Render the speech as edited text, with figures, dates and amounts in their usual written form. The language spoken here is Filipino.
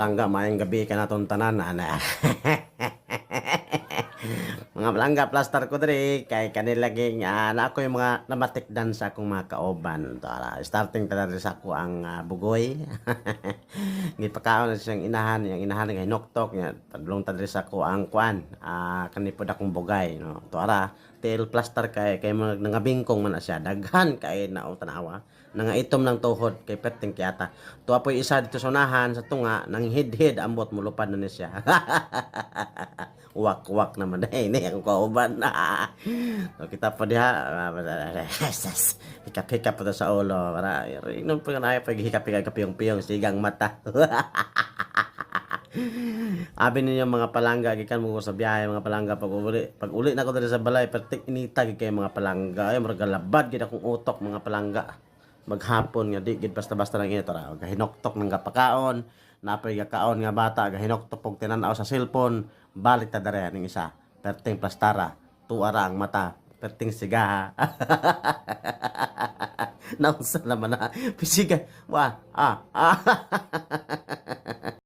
Langga, maayong gabi ka na itong tanan, ana. Mga langga, plaster ko diri, kay kanilaging, na ako yung mga namatikdan sa akong mga kauban. Starting talaga sa ako ang bugoy. Gipakaon na siyang inahan, yung inahan ng hinoktok, padulong talaga sa ako ang kuan, kanipod akong bugay. No? Til plaster kay mga nangabingkong man na siya, daghan kay na tanawa. Nangaitom ng tuhod kay perting kiyata. Tuwa po isa dito sa unahan sa tunga nang hid-hid ambot mulupad na ni siya. Wak-wak naman na ini ang kauban na. So, kita pa diha hikap-hikap pa sa ulo para inom pa na pag hikap-hikap piyong-piyong sigang mata. Abi ninyo mga palangga gikan mo sa biyahe mga palangga pag uli na ko diri sa balay pertik initag kay mga palangga ay margalabad gid akong utok mga palangga maghapon nga di gid basta-basta lang ito ra gahinoktok ng gapakaon napay gakaon nga bata gahinoktok pog tinan-aw sa cellphone balik ta dere ning isa perting plastara tuara ang mata perting sigaha. Nausa naman na pisiga wa